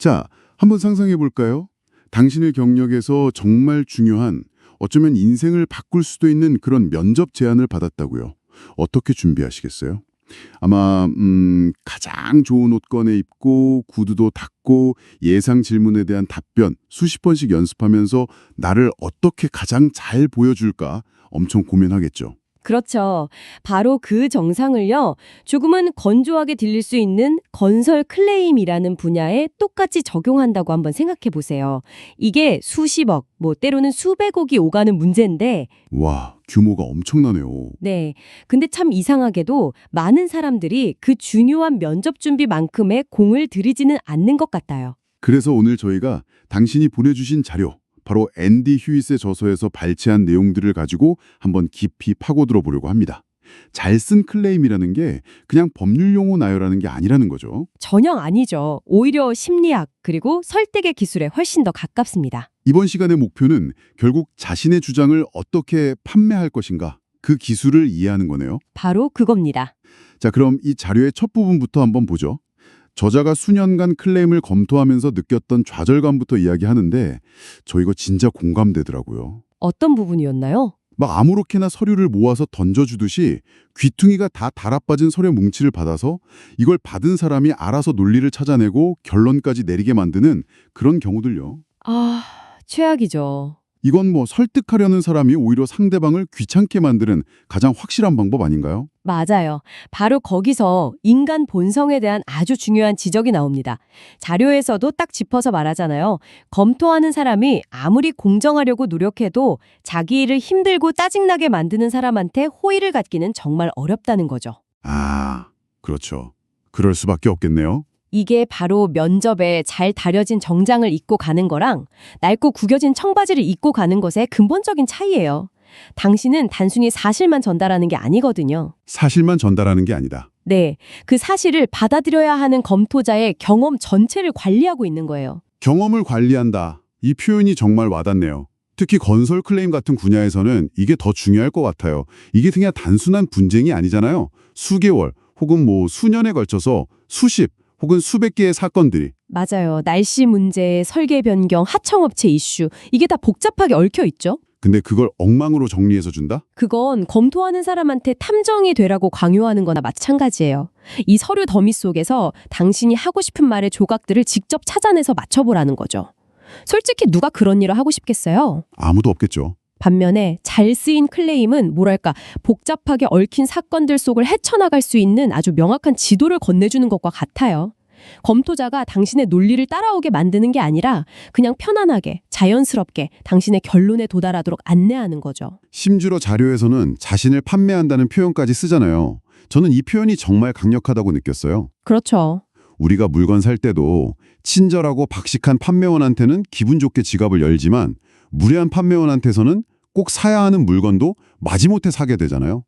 자, 한번 상상해 볼까요? 당신의 경력에서 정말 중요한, 어쩌면 인생을 바꿀 수도 있는 그런 면접 제안을 받았다고요. 어떻게 준비하시겠어요? 아마 가장 좋은 옷 꺼내 입고 구두도 닦고 예상 질문에 대한 답변 수십 번씩 연습하면서 나를 어떻게 가장 잘 보여줄까 엄청 고민하겠죠. 그렇죠. 바로 그 정상을요, 조금은 건조하게 들릴 수 있는 건설 클레임이라는 분야에 똑같이 적용한다고 한번 생각해 보세요. 이게 수십억, 때로는 수백억이 오가는 문제인데, 와, 규모가 엄청나네요. 네. 근데 참 이상하게도 많은 사람들이 그 중요한 면접 준비만큼의 공을 들이지는 않는 것 같아요. 그래서 오늘 저희가 당신이 보내주신 자료, 바로 앤디 휴잇의 저서에서 발췌한 내용들을 가지고 한번 깊이 파고들어 보려고 합니다. 잘 쓴 클레임이라는 게 그냥 법률 용어 나열하는 게 아니라는 거죠. 전혀 아니죠. 오히려 심리학, 그리고 설득의 기술에 훨씬 더 가깝습니다. 이번 시간의 목표는 결국 자신의 주장을 어떻게 판매할 것인가, 그 기술을 이해하는 거네요. 바로 그겁니다. 자, 그럼 이 자료의 첫 부분부터 한번 보죠. 저자가 수년간 클레임을 검토하면서 느꼈던 좌절감부터 이야기하는데 저 이거 진짜 공감되더라고요. 어떤 부분이었나요? 막 아무렇게나 서류를 모아서 던져주듯이 귀퉁이가 다 달아빠진 서류 뭉치를 받아서 이걸 받은 사람이 알아서 논리를 찾아내고 결론까지 내리게 만드는 그런 경우들요. 아, 최악이죠. 이건 설득하려는 사람이 오히려 상대방을 귀찮게 만드는 가장 확실한 방법 아닌가요? 맞아요. 바로 거기서 인간 본성에 대한 아주 중요한 지적이 나옵니다. 자료에서도 딱 짚어서 말하잖아요. 검토하는 사람이 아무리 공정하려고 노력해도 자기 일을 힘들고 짜증나게 만드는 사람한테 호의를 갖기는 정말 어렵다는 거죠. 아, 그렇죠. 그럴 수밖에 없겠네요. 이게 바로 면접에 잘 다려진 정장을 입고 가는 거랑 낡고 구겨진 청바지를 입고 가는 것의 근본적인 차이예요. 당신은 단순히 사실만 전달하는 게 아니거든요. 사실만 전달하는 게 아니다. 네, 그 사실을 받아들여야 하는 검토자의 경험 전체를 관리하고 있는 거예요. 경험을 관리한다. 이 표현이 정말 와닿네요. 특히 건설 클레임 같은 분야에서는 이게 더 중요할 것 같아요. 이게 그냥 단순한 분쟁이 아니잖아요. 수개월 혹은 수년에 걸쳐서 수십 혹은 수백 개의 사건들이. 맞아요. 날씨 문제, 설계 변경, 하청업체 이슈, 이게 다 복잡하게 얽혀 있죠. 근데 그걸 엉망으로 정리해서 준다? 그건 검토하는 사람한테 탐정이 되라고 강요하는 거나 마찬가지예요. 이 서류 더미 속에서 당신이 하고 싶은 말의 조각들을 직접 찾아내서 맞춰보라는 거죠. 솔직히 누가 그런 일을 하고 싶겠어요? 아무도 없겠죠. 반면에 잘 쓰인 클레임은 복잡하게 얽힌 사건들 속을 헤쳐나갈 수 있는 아주 명확한 지도를 건네주는 것과 같아요. 검토자가 당신의 논리를 따라오게 만드는 게 아니라 그냥 편안하게, 자연스럽게 당신의 결론에 도달하도록 안내하는 거죠. 심지어 자료에서는 자신을 판매한다는 표현까지 쓰잖아요. 저는 이 표현이 정말 강력하다고 느꼈어요. 그렇죠. 우리가 물건 살 때도 친절하고 박식한 판매원한테는 기분 좋게 지갑을 열지만 무례한 판매원한테서는 꼭 사야 하는 물건도 마지못해 사게 되잖아요.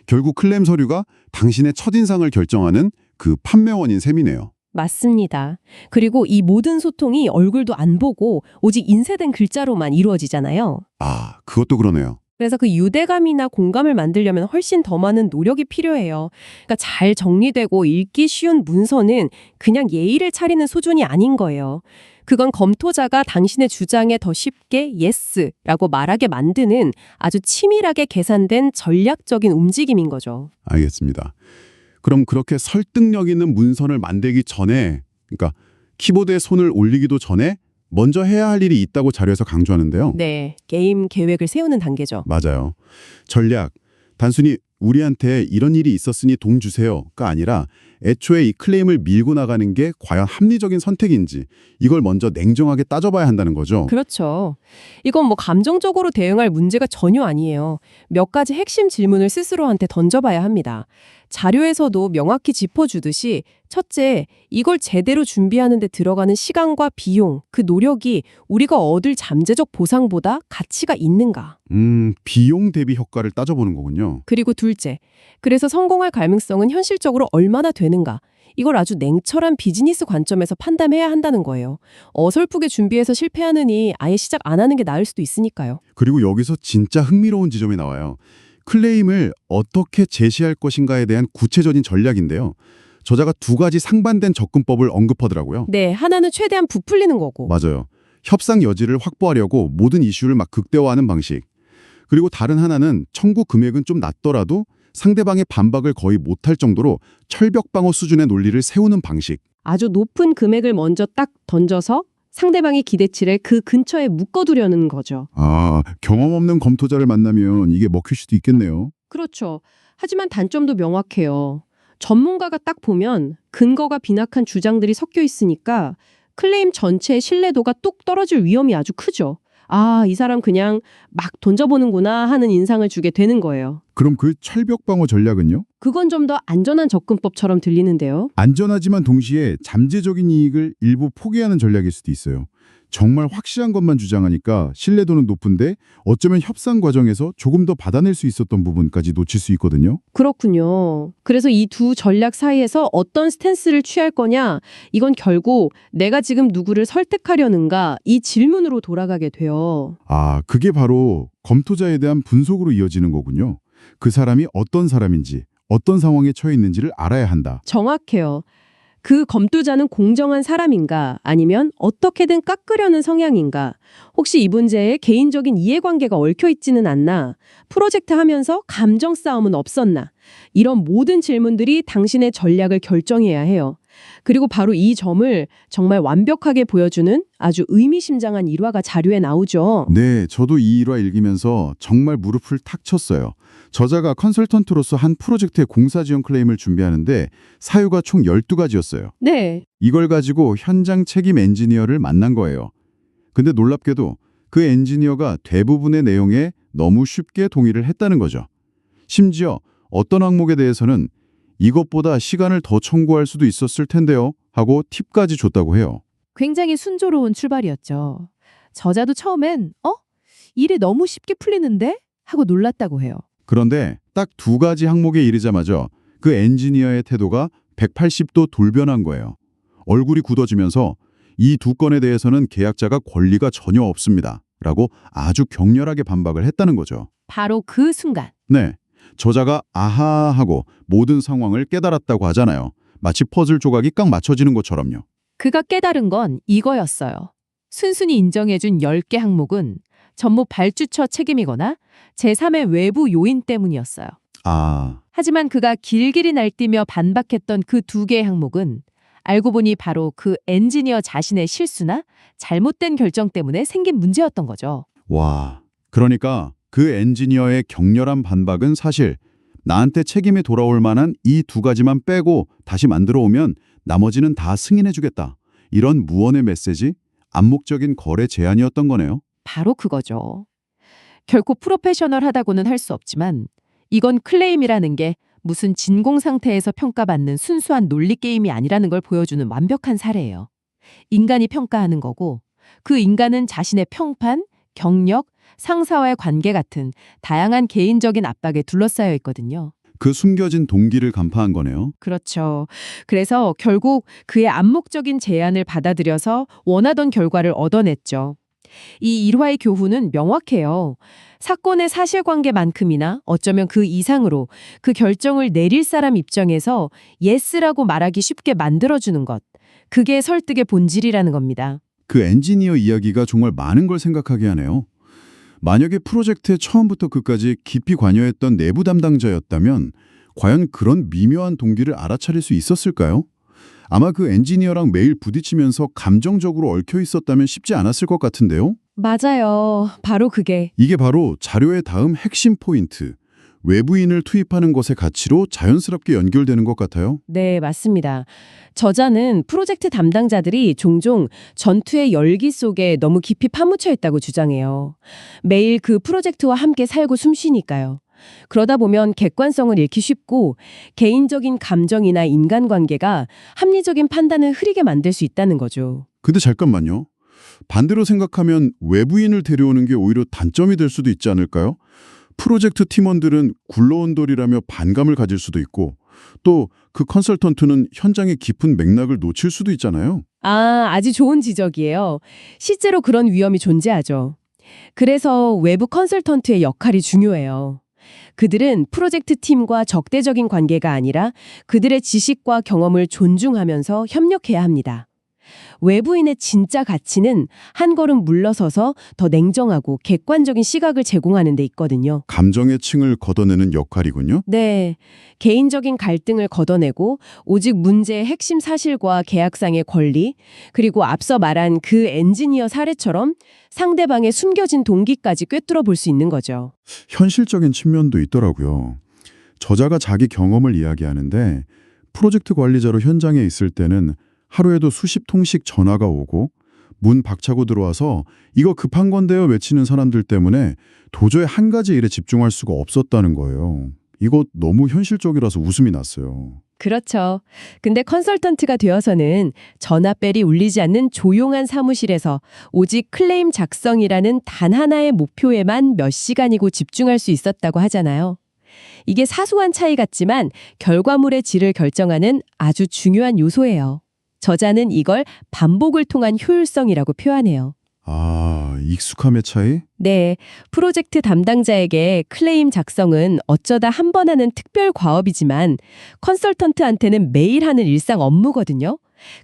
결국 클레임 서류가 당신의 첫인상을 결정하는 그 판매원인 셈이네요. 맞습니다. 그리고 이 모든 소통이 얼굴도 안 보고 오직 인쇄된 글자로만 이루어지잖아요. 아, 그것도 그러네요. 그래서 그 유대감이나 공감을 만들려면 훨씬 더 많은 노력이 필요해요. 그러니까 잘 정리되고 읽기 쉬운 문서는 그냥 예의를 차리는 수준이 아닌 거예요. 그건 검토자가 당신의 주장에 더 쉽게 예스라고 말하게 만드는 아주 치밀하게 계산된 전략적인 움직임인 거죠. 알겠습니다. 그럼 그렇게 설득력 있는 문선을 만들기 전에, 그러니까 키보드에 손을 올리기도 전에 먼저 해야 할 일이 있다고 자료에서 강조하는데요. 네, 게임 계획을 세우는 단계죠. 맞아요. 전략, 단순히 우리한테 이런 일이 있었으니 돈 주세요가 아니라 애초에 이 클레임을 밀고 나가는 게 과연 합리적인 선택인지 이걸 먼저 냉정하게 따져봐야 한다는 거죠. 그렇죠. 이건 감정적으로 대응할 문제가 전혀 아니에요. 몇 가지 핵심 질문을 스스로한테 던져봐야 합니다. 자료에서도 명확히 짚어주듯이 첫째, 이걸 제대로 준비하는 데 들어가는 시간과 비용, 그 노력이 우리가 얻을 잠재적 보상보다 가치가 있는가? 비용 대비 효과를 따져보는 거군요. 그리고 둘째, 그래서 성공할 가능성은 현실적으로 얼마나 되는가? 이걸 아주 냉철한 비즈니스 관점에서 판단해야 한다는 거예요. 어설프게 준비해서 실패하느니 아예 시작 안 하는 게 나을 수도 있으니까요. 그리고 여기서 진짜 흥미로운 지점이 나와요. 클레임을 어떻게 제시할 것인가에 대한 구체적인 전략인데요. 저자가 두 가지 상반된 접근법을 언급하더라고요. 네, 하나는 최대한 부풀리는 거고. 맞아요. 협상 여지를 확보하려고 모든 이슈를 막 극대화하는 방식. 그리고 다른 하나는 청구 금액은 좀 낮더라도 상대방의 반박을 거의 못할 정도로 철벽 방어 수준의 논리를 세우는 방식. 아주 높은 금액을 먼저 딱 던져서 상대방의 기대치를 그 근처에 묶어두려는 거죠. 아, 경험 없는 검토자를 만나면 이게 먹힐 수도 있겠네요. 그렇죠. 하지만 단점도 명확해요. 전문가가 딱 보면 근거가 빈약한 주장들이 섞여 있으니까 클레임 전체의 신뢰도가 뚝 떨어질 위험이 아주 크죠. 아, 이 사람 그냥 막 던져보는구나 하는 인상을 주게 되는 거예요. 그럼 그 철벽 방어 전략은요? 그건 좀 더 안전한 접근법처럼 들리는데요. 안전하지만 동시에 잠재적인 이익을 일부 포기하는 전략일 수도 있어요. 정말 확실한 것만 주장하니까 신뢰도는 높은데 어쩌면 협상 과정에서 조금 더 받아낼 수 있었던 부분까지 놓칠 수 있거든요. 그렇군요. 그래서 이 두 전략 사이에서 어떤 스탠스를 취할 거냐, 이건 결국 내가 지금 누구를 설득하려는가 이 질문으로 돌아가게 돼요. 아, 그게 바로 검토자에 대한 분석으로 이어지는 거군요. 그 사람이 어떤 사람인지, 어떤 상황에 처해 있는지를 알아야 한다. 정확해요. 그 검도자는 공정한 사람인가 아니면 어떻게든 깎으려는 성향인가 혹시 이 문제에 개인적인 이해관계가 얽혀 있지는 않나 프로젝트 하면서 감정 싸움은 없었나 이런 모든 질문들이 당신의 전략을 결정해야 해요. 그리고 바로 이 점을 정말 완벽하게 보여주는 아주 의미심장한 일화가 자료에 나오죠. 네, 저도 이 일화 읽으면서 정말 무릎을 탁 쳤어요. 저자가 컨설턴트로서 한 프로젝트의 공사 지원 클레임을 준비하는데 사유가 총 12가지였어요. 네. 이걸 가지고 현장 책임 엔지니어를 만난 거예요. 근데 놀랍게도 그 엔지니어가 대부분의 내용에 너무 쉽게 동의를 했다는 거죠. 심지어 어떤 항목에 대해서는 이것보다 시간을 더 청구할 수도 있었을 텐데요 하고 팁까지 줬다고 해요. 굉장히 순조로운 출발이었죠. 저자도 처음엔 일이 너무 쉽게 풀리는데? 하고 놀랐다고 해요. 그런데 딱 두 가지 항목에 이르자마자 그 엔지니어의 태도가 180도 돌변한 거예요. 얼굴이 굳어지면서 이 두 건에 대해서는 계약자가 권리가 전혀 없습니다. 라고 아주 격렬하게 반박을 했다는 거죠. 바로 그 순간 네, 저자가 아하 하고 모든 상황을 깨달았다고 하잖아요. 마치 퍼즐 조각이 꽉 맞춰지는 것처럼요. 그가 깨달은 건 이거였어요. 순순히 인정해준 10개 항목은 전부 발주처 책임이거나 제3의 외부 요인 때문이었어요. 아, 하지만 그가 길길이 날뛰며 반박했던 그 2개의 항목은 알고 보니 바로 그 엔지니어 자신의 실수나 잘못된 결정 때문에 생긴 문제였던 거죠. 와. 그러니까 그 엔지니어의 격렬한 반박은 사실 나한테 책임이 돌아올 만한 이 두 가지만 빼고 다시 만들어 오면 나머지는 다 승인해주겠다. 이런 무언의 메시지, 암묵적인 거래 제안이었던 거네요. 바로 그거죠. 결코 프로페셔널하다고는 할 수 없지만 이건 클레임이라는 게 무슨 진공 상태에서 평가받는 순수한 논리 게임이 아니라는 걸 보여주는 완벽한 사례예요. 인간이 평가하는 거고 그 인간은 자신의 평판, 경력, 상사와의 관계 같은 다양한 개인적인 압박에 둘러싸여 있거든요. 그 숨겨진 동기를 간파한 거네요. 그렇죠. 그래서 결국 그의 암묵적인 제안을 받아들여서 원하던 결과를 얻어냈죠. 이 일화의 교훈은 명확해요. 사건의 사실관계만큼이나 어쩌면 그 이상으로 그 결정을 내릴 사람 입장에서 예스라고 말하기 쉽게 만들어주는 것. 그게 설득의 본질이라는 겁니다. 그 엔지니어 이야기가 정말 많은 걸 생각하게 하네요. 만약에 프로젝트의 처음부터 끝까지 깊이 관여했던 내부 담당자였다면 과연 그런 미묘한 동기를 알아차릴 수 있었을까요? 아마 그 엔지니어랑 매일 부딪히면서 감정적으로 얽혀 있었다면 쉽지 않았을 것 같은데요? 맞아요. 바로 그게. 이게 바로 자료의 다음 핵심 포인트, 외부인을 투입하는 것의 가치로 자연스럽게 연결되는 것 같아요. 네, 맞습니다. 저자는 프로젝트 담당자들이 종종 전투의 열기 속에 너무 깊이 파묻혀 있다고 주장해요. 매일 그 프로젝트와 함께 살고 숨쉬니까요. 그러다 보면 객관성을 잃기 쉽고 개인적인 감정이나 인간관계가 합리적인 판단을 흐리게 만들 수 있다는 거죠. 근데 잠깐만요. 반대로 생각하면 외부인을 데려오는 게 오히려 단점이 될 수도 있지 않을까요? 프로젝트 팀원들은 굴러온 돌이라며 반감을 가질 수도 있고 또 그 컨설턴트는 현장의 깊은 맥락을 놓칠 수도 있잖아요. 아주 좋은 지적이에요. 실제로 그런 위험이 존재하죠. 그래서 외부 컨설턴트의 역할이 중요해요. 그들은 프로젝트 팀과 적대적인 관계가 아니라 그들의 지식과 경험을 존중하면서 협력해야 합니다. 외부인의 진짜 가치는 한 걸음 물러서서 더 냉정하고 객관적인 시각을 제공하는 데 있거든요. 감정의 층을 걷어내는 역할이군요. 네, 개인적인 갈등을 걷어내고 오직 문제의 핵심 사실과 계약상의 권리, 그리고 앞서 말한 그 엔지니어 사례처럼 상대방의 숨겨진 동기까지 꿰뚫어 볼 수 있는 거죠. 현실적인 측면도 있더라고요. 저자가 자기 경험을 이야기하는데 프로젝트 관리자로 현장에 있을 때는 하루에도 수십 통씩 전화가 오고 문 박차고 들어와서 이거 급한 건데요 외치는 사람들 때문에 도저히 한 가지 일에 집중할 수가 없었다는 거예요. 이거 너무 현실적이라서 웃음이 났어요. 그렇죠. 근데 컨설턴트가 되어서는 전화벨이 울리지 않는 조용한 사무실에서 오직 클레임 작성이라는 단 하나의 목표에만 몇 시간이고 집중할 수 있었다고 하잖아요. 이게 사소한 차이 같지만 결과물의 질을 결정하는 아주 중요한 요소예요. 저자는 이걸 반복을 통한 효율성이라고 표현해요. 아, 익숙함의 차이? 네, 프로젝트 담당자에게 클레임 작성은 어쩌다 한 번 하는 특별 과업이지만 컨설턴트한테는 매일 하는 일상 업무거든요.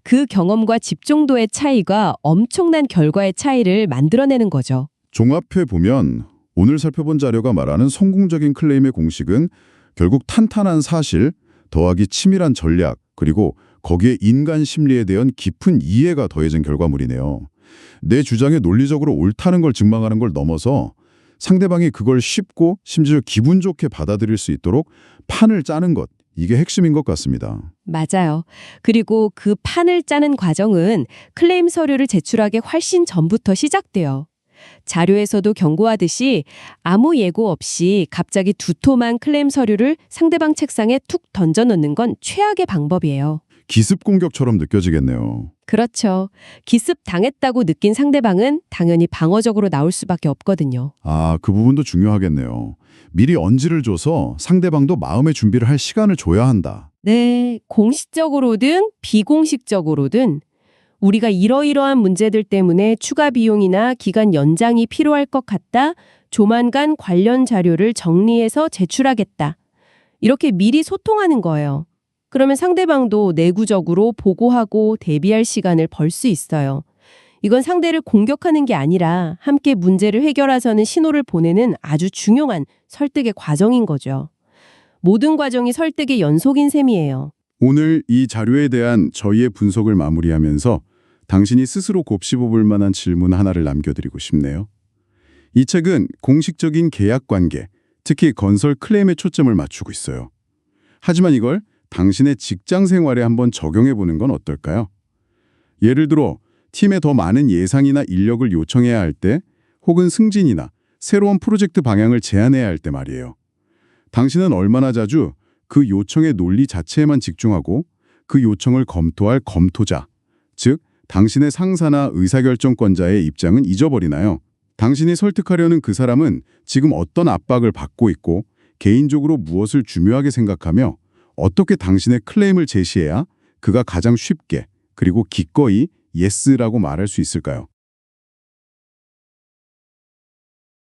그 경험과 집중도의 차이가 엄청난 결과의 차이를 만들어내는 거죠. 종합해 보면 오늘 살펴본 자료가 말하는 성공적인 클레임의 공식은 결국 탄탄한 사실, 더하기 치밀한 전략, 그리고 거기에 인간 심리에 대한 깊은 이해가 더해진 결과물이네요. 내 주장에 논리적으로 옳다는 걸 증명하는 걸 넘어서 상대방이 그걸 쉽고 심지어 기분 좋게 받아들일 수 있도록 판을 짜는 것, 이게 핵심인 것 같습니다. 맞아요. 그리고 그 판을 짜는 과정은 클레임 서류를 제출하기 훨씬 전부터 시작돼요. 자료에서도 경고하듯이 아무 예고 없이 갑자기 두툼한 클레임 서류를 상대방 책상에 툭 던져놓는 건 최악의 방법이에요. 기습 공격처럼 느껴지겠네요. 그렇죠. 기습 당했다고 느낀 상대방은 당연히 방어적으로 나올 수밖에 없거든요. 아, 그 부분도 중요하겠네요. 미리 언지를 줘서 상대방도 마음의 준비를 할 시간을 줘야 한다. 네, 공식적으로든 비공식적으로든 우리가 이러이러한 문제들 때문에 추가 비용이나 기간 연장이 필요할 것 같다. 조만간 관련 자료를 정리해서 제출하겠다. 이렇게 미리 소통하는 거예요. 그러면 상대방도 내구적으로 보고하고 대비할 시간을 벌 수 있어요. 이건 상대를 공격하는 게 아니라 함께 문제를 해결하자는 신호를 보내는 아주 중요한 설득의 과정인 거죠. 모든 과정이 설득의 연속인 셈이에요. 오늘 이 자료에 대한 저희의 분석을 마무리하면서 당신이 스스로 곱씹어볼 만한 질문 하나를 남겨드리고 싶네요. 이 책은 공식적인 계약 관계, 특히 건설 클레임에 초점을 맞추고 있어요. 하지만 이걸 당신의 직장 생활에 한번 적용해 보는 건 어떨까요? 예를 들어 팀에 더 많은 예산이나 인력을 요청해야 할 때, 혹은 승진이나 새로운 프로젝트 방향을 제안해야 할 때 말이에요. 당신은 얼마나 자주 그 요청의 논리 자체에만 집중하고 그 요청을 검토할 검토자, 즉 당신의 상사나 의사결정권자의 입장은 잊어버리나요? 당신이 설득하려는 그 사람은 지금 어떤 압박을 받고 있고 개인적으로 무엇을 중요하게 생각하며 어떻게 당신의 클레임을 제시해야 그가 가장 쉽게 그리고 기꺼이 예스라고 말할 수 있을까요?